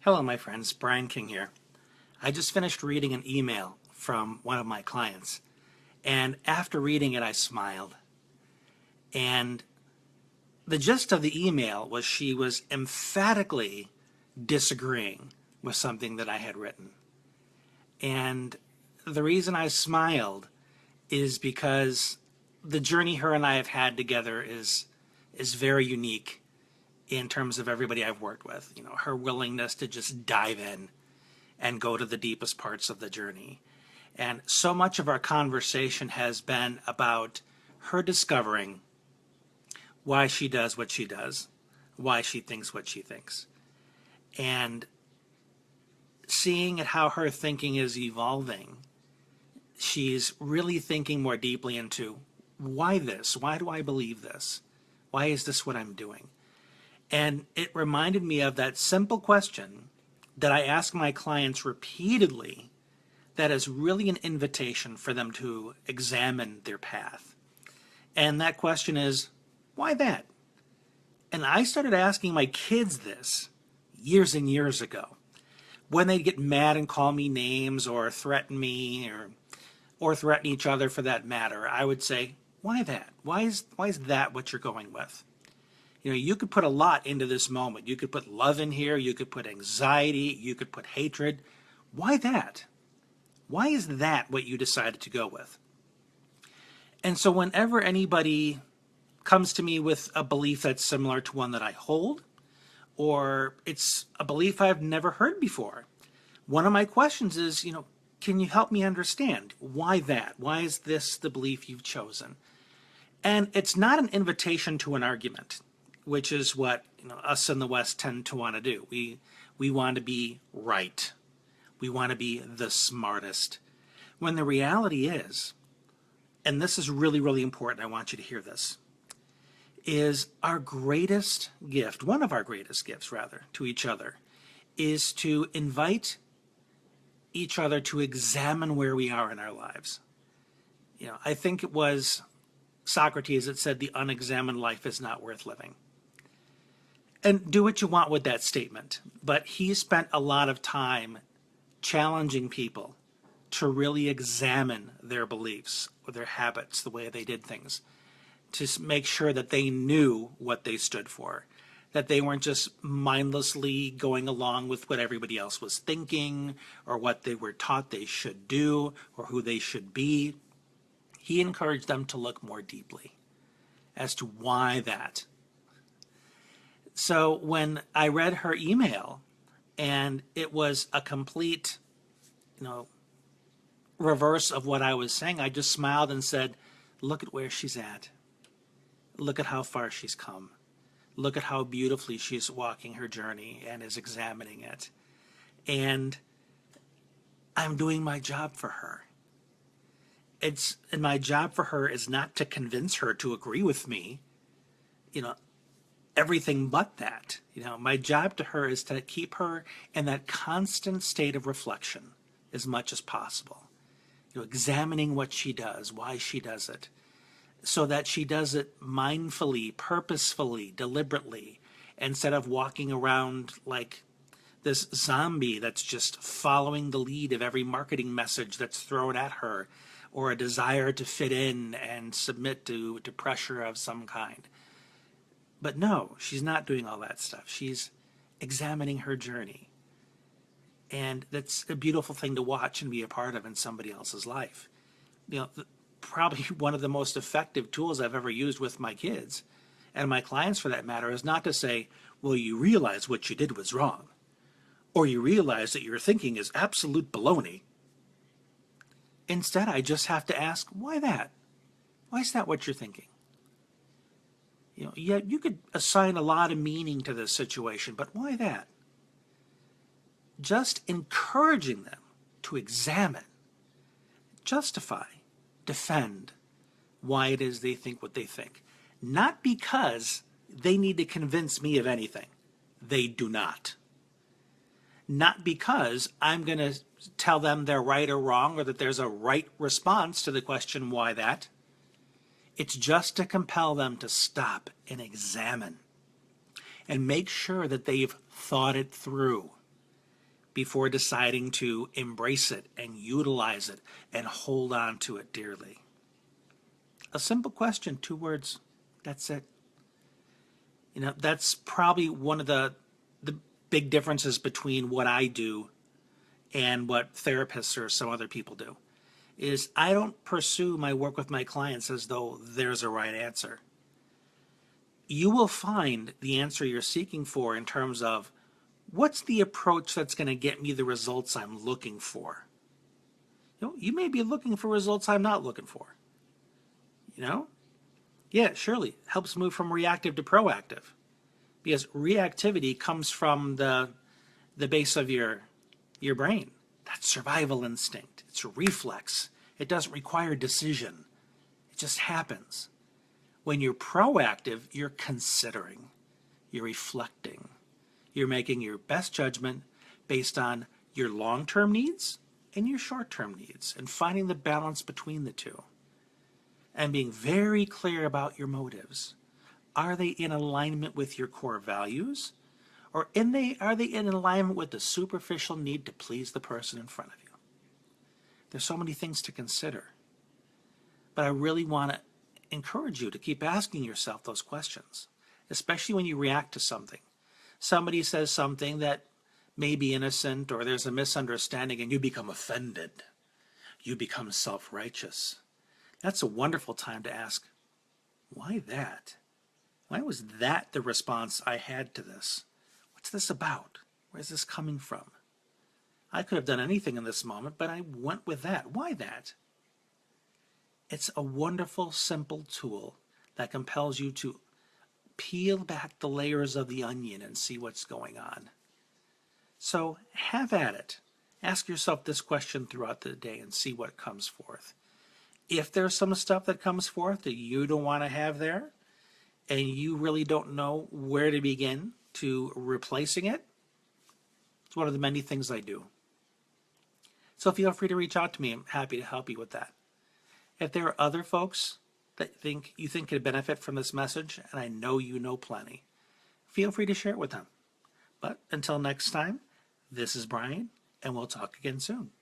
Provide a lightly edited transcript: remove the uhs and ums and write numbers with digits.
Hello, my friends. Brian King here. I just finished reading an email from one of my clients, and after reading it, I smiled. And the gist of the email was she was emphatically disagreeing with something that I had written. And the reason I smiled is because the journey her and I have had together is very unique in terms of everybody I've worked with. You know, her willingness to just dive in and go to the deepest parts of the journey. And so much of our conversation has been about her discovering why she does what she does, why she thinks what she thinks, and seeing how her thinking is evolving. She's really thinking more deeply into why this? Why do I believe this? Why is this what I'm doing? And it reminded me of that simple question that I ask my clients repeatedly that is really an invitation for them to examine their path. And that question is, why that? And I started asking my kids this years and years ago. When they'd get mad and call me names or threaten me or threaten each other for that matter, I would say, why that? Why is that what you're going with? You know, you could put a lot into this moment. You could put love in here. You could put anxiety. You could put hatred. Why that? Why is that what you decided to go with? And so whenever anybody comes to me with a belief that's similar to one that I hold, or it's a belief I've never heard before, one of my questions is, can you help me understand why that? Why is this the belief you've chosen? And it's not an invitation to an argument, which is what us in the West tend to want to do. We want to be right. We want to be the smartest. When the reality is, and this is really, really important, I want you to hear this, is our greatest gift, one of our greatest gifts rather, to each other, is to invite each other to examine where we are in our lives. I think it was Socrates that said the unexamined life is not worth living. And do what you want with that statement, but he spent a lot of time challenging people to really examine their beliefs or their habits, the way they did things, to make sure that they knew what they stood for, that they weren't just mindlessly going along with what everybody else was thinking or what they were taught they should do or who they should be. He encouraged them to look more deeply as to why that. So when I read her email and it was a complete, reverse of what I was saying, I just smiled and said, look at where she's at. Look at how far she's come. Look at how beautifully she's walking her journey and is examining it. And I'm doing my job for her. And my job for her is not to convince her to agree with me, everything but that. My job to her is to keep her in that constant state of reflection as much as possible. Examining what she does, why she does it, so that she does it mindfully, purposefully, deliberately, instead of walking around like this zombie that's just following the lead of every marketing message that's thrown at her, or a desire to fit in and submit to pressure of some kind. But no, she's not doing all that stuff. She's examining her journey. And that's a beautiful thing to watch and be a part of in somebody else's life. Probably one of the most effective tools I've ever used with my kids, and my clients for that matter, is not to say, well, you realize what you did was wrong, or you realize that your thinking is absolute baloney. Instead, I just have to ask, why that? Why is that what you're thinking? You could assign a lot of meaning to this situation, but why that? Just encouraging them to examine, justify, defend why it is they think what they think. Not because they need to convince me of anything. They do not. Not because I'm going to tell them they're right or wrong or that there's a right response to the question, why that? It's just to compel them to stop and examine and make sure that they've thought it through. before deciding to embrace it and utilize it and hold on to it dearly. A simple question, 2 words, that's it. That's probably one of the big differences between what I do and what therapists or some other people do, is I don't pursue my work with my clients as though there's a right answer. You will find the answer you're seeking for in terms of what's the approach that's going to get me the results I'm looking for. You may be looking for results I'm not looking for. Yeah, surely helps move from reactive to proactive, because reactivity comes from the base of your brain. That's survival instinct. It's a reflex. It doesn't require decision. It just happens. When you're proactive, you're considering, you're reflecting, you're making your best judgment based on your long-term needs and your short-term needs, and finding the balance between the two, and being very clear about your motives. Are they in alignment with your core values, or are they in alignment with the superficial need to please the person in front of you? There's so many things to consider, but I really want to encourage you to keep asking yourself those questions, especially when you react to something. Somebody says something that may be innocent, or there's a misunderstanding, and you become offended. You become self-righteous. That's a wonderful time to ask, why that? Why was that the response I had to this? What's this about? Where's this coming from? I could have done anything in this moment, but I went with that. Why that? It's a wonderful, simple tool that compels you to peel back the layers of the onion and see what's going on. So have at it. Ask yourself this question throughout the day and see what comes forth. If there's some stuff that comes forth that you don't want to have there, and you really don't know where to begin to replacing it, it's one of the many things I do. So feel free to reach out to me. I'm happy to help you with that. If there are other folks that you think could benefit from this message, and I know you know plenty, feel free to share it with them. But until next time, this is Brian, and we'll talk again soon.